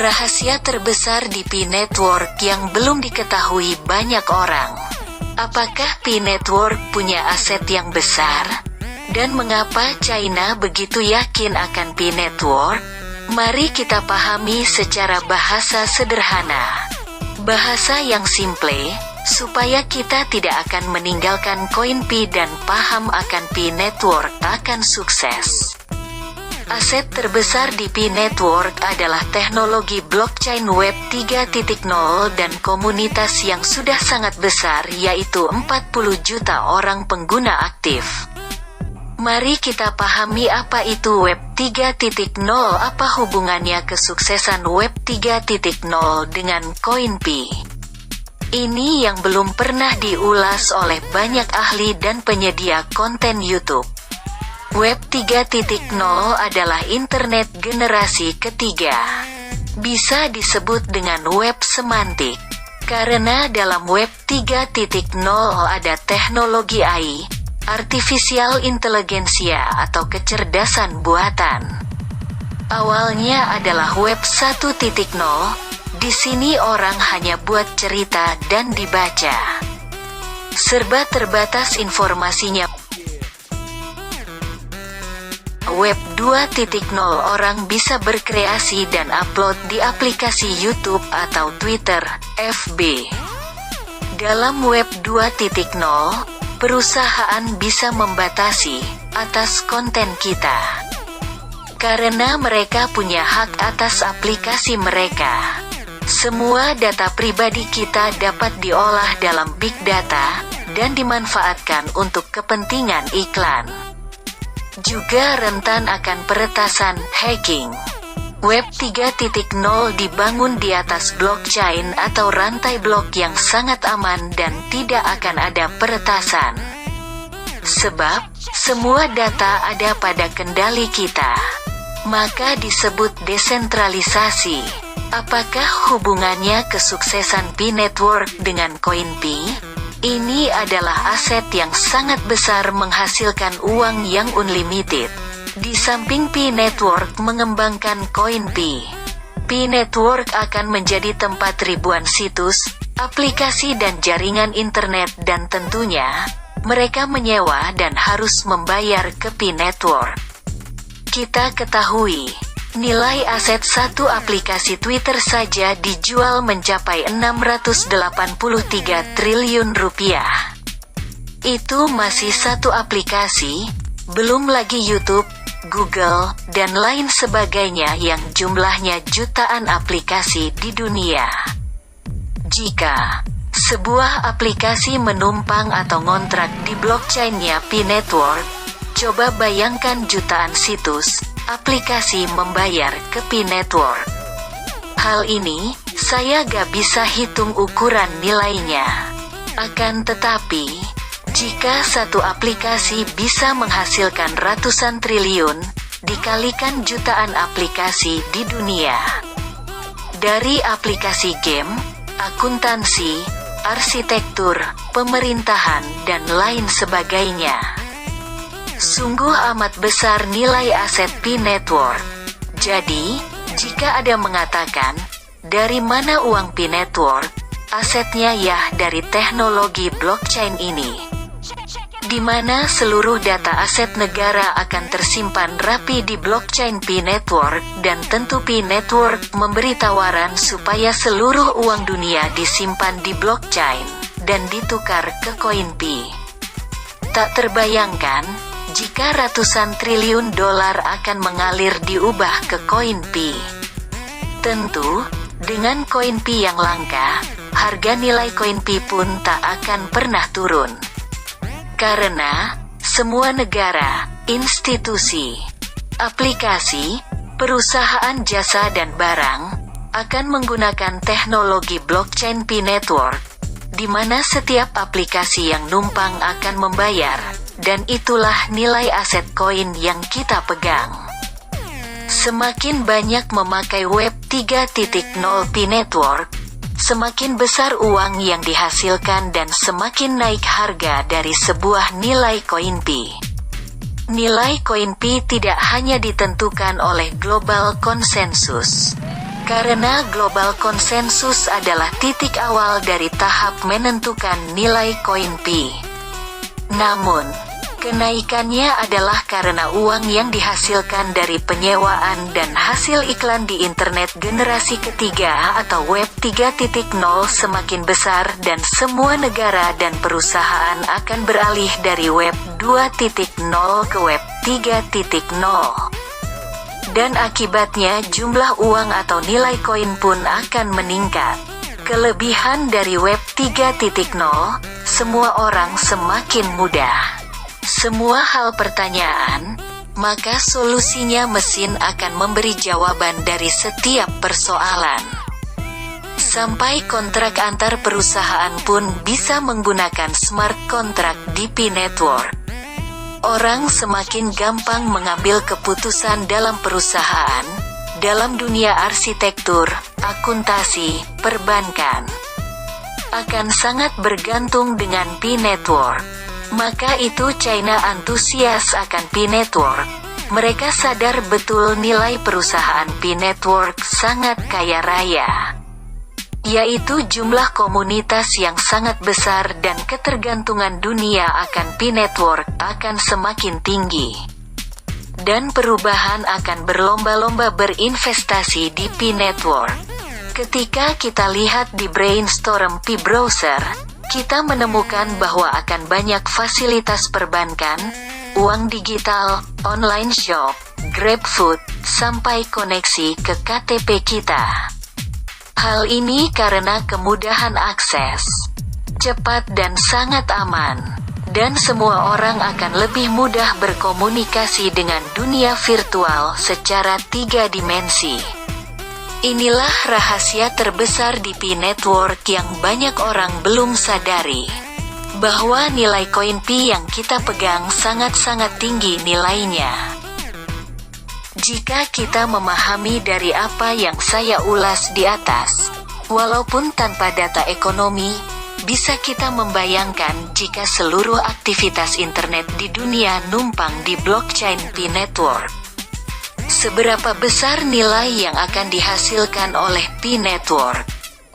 Rahasia terbesar di Pi Network yang belum diketahui banyak orang. Apakah Pi Network punya aset yang besar? Dan mengapa China begitu yakin akan Pi Network? Mari kita pahami secara bahasa sederhana. Bahasa yang simple, supaya kita tidak akan meninggalkan koin Pi dan paham akan Pi Network akan sukses. Aset terbesar di Pi Network adalah teknologi blockchain Web 3.0 dan komunitas yang sudah sangat besar, yaitu 40 juta orang pengguna aktif. Mari kita pahami apa itu Web 3.0, apa hubungannya kesuksesan Web 3.0 dengan koin Pi. Ini yang belum pernah diulas oleh banyak ahli dan penyedia konten YouTube. Web 3.0 adalah internet generasi ketiga. Bisa disebut dengan web semantik, karena dalam Web 3.0 ada teknologi AI, artificial intelligence atau kecerdasan buatan. Awalnya adalah Web 1.0, di sini orang hanya buat cerita dan dibaca. Serba terbatas informasinya. Web 2.0 orang bisa berkreasi dan upload di aplikasi YouTube atau Twitter, FB. Dalam Web 2.0, perusahaan bisa membatasi atas konten kita, karena mereka punya hak atas aplikasi mereka. Semua data pribadi kita dapat diolah dalam big data dan dimanfaatkan untuk kepentingan iklan. Juga rentan akan peretasan, hacking. Web 3.0 dibangun di atas blockchain atau rantai blok yang sangat aman dan tidak akan ada peretasan. Sebab, semua data ada pada kendali kita. Maka disebut desentralisasi. Apakah hubungannya kesuksesan Pi Network dengan koin Pi? Ini adalah aset yang sangat besar menghasilkan uang yang unlimited. Di samping Pi Network mengembangkan koin Pi, Pi Network akan menjadi tempat ribuan situs, aplikasi dan jaringan internet, dan tentunya, mereka menyewa dan harus membayar ke Pi Network. Kita ketahui, nilai aset satu aplikasi Twitter saja dijual mencapai 683 triliun rupiah. Itu masih satu aplikasi, belum lagi YouTube, Google, dan lain sebagainya yang jumlahnya jutaan aplikasi di dunia. Jika sebuah aplikasi menumpang atau ngontrak di blockchain-nya Pi Network, coba bayangkan jutaan situs, aplikasi membayar ke Pi Network. Hal ini, saya gak bisa hitung ukuran nilainya. Akan tetapi, jika satu aplikasi bisa menghasilkan ratusan triliun, dikalikan jutaan aplikasi di dunia. Dari aplikasi game, akuntansi, arsitektur, pemerintahan, dan lain sebagainya. Sungguh amat besar nilai aset Pi Network. Jadi, jika ada mengatakan, dari mana uang Pi Network? Asetnya ya dari teknologi blockchain ini, di mana seluruh data aset negara akan tersimpan rapi di blockchain Pi Network, dan tentu Pi Network memberi tawaran supaya seluruh uang dunia disimpan di blockchain, dan ditukar ke koin Pi. Tak terbayangkan, jika ratusan triliun dolar akan mengalir diubah ke koin Pi. Tentu, dengan koin Pi yang langka, harga nilai koin Pi pun tak akan pernah turun. Karena, semua negara, institusi, aplikasi, perusahaan jasa dan barang, akan menggunakan teknologi blockchain Pi Network, di mana setiap aplikasi yang numpang akan membayar, dan itulah nilai aset koin yang kita pegang. Semakin banyak memakai Web 3.0 Pi Network, semakin besar uang yang dihasilkan dan semakin naik harga dari sebuah nilai koin Pi. Nilai koin Pi tidak hanya ditentukan oleh global konsensus, Karena global konsensus adalah titik awal dari tahap menentukan nilai koin Pi. Namun, kenaikannya adalah karena uang yang dihasilkan dari penyewaan dan hasil iklan di internet generasi ketiga atau Web 3.0 semakin besar dan semua negara dan perusahaan akan beralih dari Web 2.0 ke Web 3.0. Dan akibatnya jumlah uang atau nilai koin pun akan meningkat. Kelebihan dari Web 3.0, semua orang semakin mudah. Semua hal pertanyaan, maka solusinya mesin akan memberi jawaban dari setiap persoalan. Sampai kontrak antar perusahaan pun bisa menggunakan smart contract di Pi Network. Orang semakin gampang mengambil keputusan dalam perusahaan, dalam dunia arsitektur, akuntansi, perbankan. Akan sangat bergantung dengan Pi Network. Maka itu China antusias akan Pi Network. Mereka sadar betul nilai perusahaan Pi Network sangat kaya raya, yaitu jumlah komunitas yang sangat besar dan ketergantungan dunia akan Pi Network akan semakin tinggi. Dan perubahan akan berlomba-lomba berinvestasi di Pi Network. Ketika kita lihat di brainstorm Pi Browser, kita menemukan bahwa akan banyak fasilitas perbankan, uang digital, online shop, GrabFood, sampai koneksi ke KTP kita. Hal ini karena kemudahan akses, cepat dan sangat aman, dan semua orang akan lebih mudah berkomunikasi dengan dunia virtual secara 3 dimensi. Inilah rahasia terbesar di Pi Network yang banyak orang belum sadari, bahwa nilai koin Pi yang kita pegang sangat-sangat tinggi nilainya. Jika kita memahami dari apa yang saya ulas di atas, walaupun tanpa data ekonomi, bisa kita membayangkan jika seluruh aktivitas internet di dunia numpang di blockchain Pi Network. Seberapa besar nilai yang akan dihasilkan oleh Pi Network?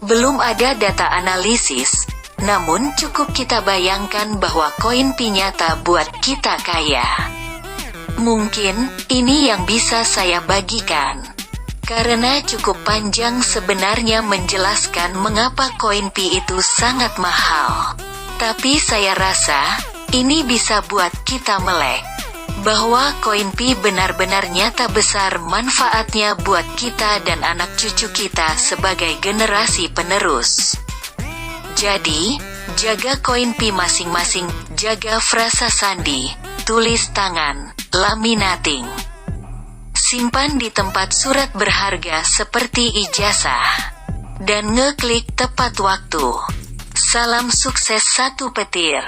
Belum ada data analisis, namun cukup kita bayangkan bahwa koin Pi nyata buat kita kaya. Mungkin, ini yang bisa saya bagikan. Karena cukup panjang sebenarnya menjelaskan mengapa koin Pi itu sangat mahal. Tapi saya rasa, ini bisa buat kita melek. Bahwa koin Pi benar-benar nyata besar manfaatnya buat kita dan anak cucu kita sebagai generasi penerus. Jadi, jaga koin Pi masing-masing, jaga frasa sandi, tulis tangan, laminating. Simpan di tempat surat berharga seperti ijazah. Dan ngeklik tepat waktu. Salam sukses 1 petir.